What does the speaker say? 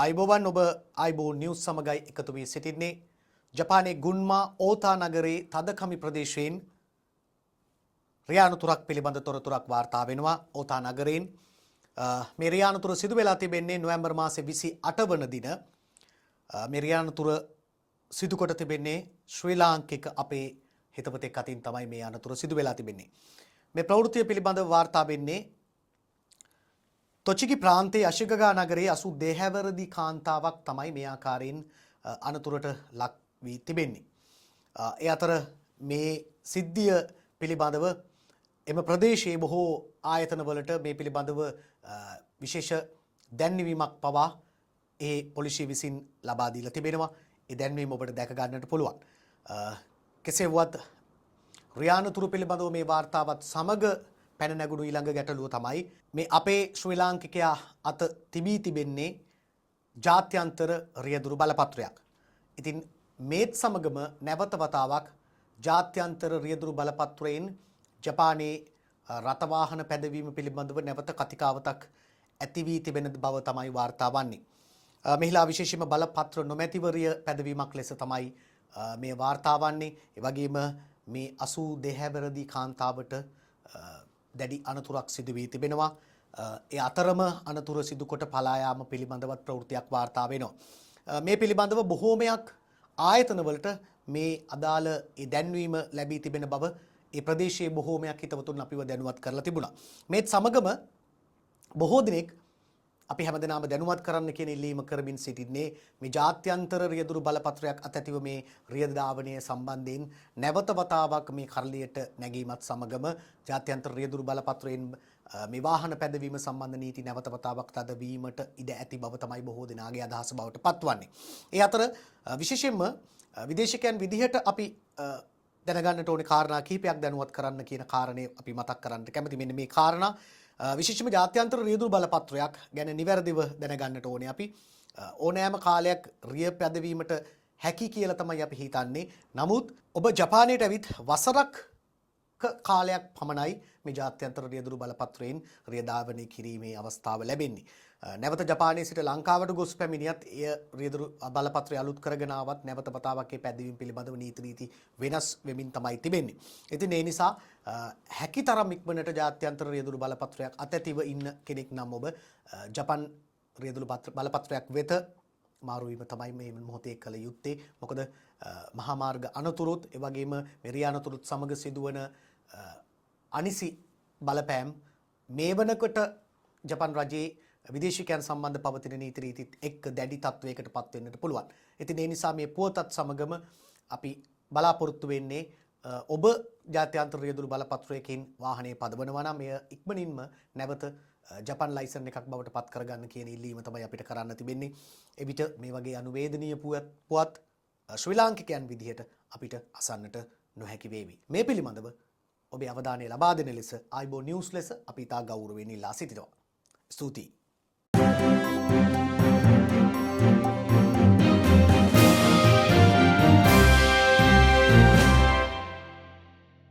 අයිබෝවන් ඔබ අයිබෝ නිවුස් සමගයි එකතු වී සිටින්නේ ජපානයේ ගුන්මා ඕතා නගරයේ තදකමි ප්‍රදේශයෙන් රියානුතුරක් පිළිබඳ තොරතුරක් වාර්තා වෙනවා. ඕතා නගරයෙන් මේ රියානුතුර සිදු වෙලා තිබෙන්නේ නොවැම්බර් මාසයේ 28 වන දින. මේ රියානුතුර සිදු කොට තිබෙන්නේ ශ්‍රී ලාංකික අපේ හිතවතෙක් අතින් තමයි මේ අනතුර සිදු වෙලා තිබෙන්නේ. මේ ප්‍රවෘත්තිය පිළිබඳව වාර්තා වෙන්නේ තොචිකි ප්‍රාන්තයේ අශිගගා නගරයේ 80 දෙහැවරදි කාන්තාවක් තමයි මේ ආකාරයෙන් අනතුරට ලක් වී තිබෙන්නේ. ඒ අතර මේ සිද්ධිය පිළිබඳව එම ප්‍රදේශයේ බොහෝ ආයතනවලට මේ පිළිබඳව විශේෂ දැන්වීමක් පවා ඒ පොලිසිය විසින් ලබා දීලා තිබෙනවා. ඒ දැන්වීම ඔබට දැක ගන්නට පුළුවන්. කෙසේ වුවත් රියානුතුරු පිළිබඳව මේ වාර්තාවත් සමග පැන නැගුණු ඊළඟ ගැටලුව තමයි මේ අපේ ශ්‍රී ලාංකිකයා අත තිබී තිබෙන්නේ ජාත්‍යන්තර රියදුරු බලපත්‍රයක්. ඉතින් මේත් සමගම නැවත වතාවක් ජාත්‍යන්තර රියදුරු බලපත්‍රයෙන් ජපානයේ රථවාහන පැදවීම පිළිබඳව නැවත කතිකාවතක් ඇති වී තිබෙන බව තමයි වාර්තා වන්නේ. මෙහිලා විශේෂයෙන්ම බලපත්‍ර නොමැතිවරිය පැදවීමක් ලෙස තමයි මේ වාර්තා වන්නේ. ඒ වගේම මේ 82 හැවරදි කාන්තාවට දැඩි අනතුරක් සිදු වී තිබෙනවා. ඒ අතරම අනතුර සිදු කොට පලා යාම පිළිබඳවත් ප්‍රවෘත්තියක් වාර්තා වෙනවා. මේ පිළිබඳව බොහෝමයක් ආයතනවලට මේ අදාළ ඒ දැන්වීම ලැබී තිබෙන බව ඒ ප්‍රදේශයේ බොහෝමයක් හිතවතුන් අපිව දැනුවත් කරලා තිබුණා. මේත් සමගම බොහෝ දිනෙක අපි හැමදෙනාම දැනුවත් කරන්න කියන ඉල්ලීම කරමින් සිටින්නේ මේ ජාත්‍යන්තර රියදුරු බලපත්‍රයක් අතැතිව මේ රියද ධාවනය සම්බන්ධයෙන් නැවත වතාවක් මේ කරලියට නැගීමත් සමගම ජාත්‍යන්තර රියදුරු බලපත්‍රයෙන් මේ වාහන පැදවීම සම්බන්ධ නීති නැවත වතාවක් තදවීමට ඉඩ ඇති බව තමයි බොහෝ දෙනාගේ අදහස බවට පත්වන්නේ. ඒ අතර විශේෂයෙන්ම විදේශිකයන් විදිහට අපි දැනගන්නට ඕනේ කාරණා කිහිපයක් දැනුවත් කරන්න කියන කාරණේ අපි මතක් කරන්න කැමති. මෙන්න මේ කාරණා විශේෂම ජාත්‍යන්තර රියදුරු බලපත්‍රයක් ගැන නිවැරදිව දැනගන්නට ඕනේ. අපි ඕනෑම කාලයක් රිය පැදවීමට හැකි කියලා තමයි අපි හිතන්නේ. නමුත් ඔබ ජපානයට ඇවිත් වසරක් කාලයක් පමණයි මේ ජාත්‍යන්තර රියදුරු බලපත්‍රයෙන් රිය ධාවනය කිරීමේ අවස්ථාව ලැබෙන්නේ. නැවත ජපානයේ සිට ලංකාවට ගොස් පැමිණියත් එය රියදුරු බලපත්‍රය අලුත් කරගෙන ආවත් නැවත වතාවක් ඒ පැදවීම පිළිබඳව නීති වෙනස් වෙමින් තමයි තිබෙන්නේ. ඉතින් ඒ නිසා හැකිතරම් ඉක්මනට ජාත්‍යන්තර රියදුරු බලපත්‍රයක් අතැතිව ඉන්න කෙනෙක් නම් ඔබ ජපන් රියදුරු බලපත්‍රයක් වෙත මාරු වීම තමයි මේ මොහොතේ කළ යුත්තේ. මොකද මහා මාර්ග අනතුරුත් ඒ වගේම මෙරිය අනතුරුත් සමග සිදුවන අනිසි බලපෑම් මේ වනකොට ජපන් රජයේ විදේශිකයන් සම්බන්ධ පවතින නීති රීතිත් එක්ක දැඩි තත්වයකට පත් වෙන්නට පුළුවන්. ඉතින් ඒ නිසා මේ පුවතත් සමගම අපි බලාපොරොත්තු වෙන්නේ ඔබ ජාත්‍යන්තර රියදුරු බලපත්‍රයකින් වාහනේ පදවනවා නම් මෙය ඉක්මනින්ම නැවත ජපන් ලයිසන් එකක් බවට පත් කරගන්න කියන ඉල්ලීම තමයි අපිට කරන්න තිබෙන්නේ. එවිට මේ වගේ අනුවේදනීය පුවත් ශ්‍රී ලාංකිකයන් විදිහට අපිට අසන්නට නොහැකි වේවි. මේ පිළිබඳව ඔබේ අවධානය ලබා දෙන ලෙස අයිබෝ නිවුස් ලෙස අපි ඉතා ගෞරවයෙන් ඉල්ලා සිටිනවා. ස්තුතියි.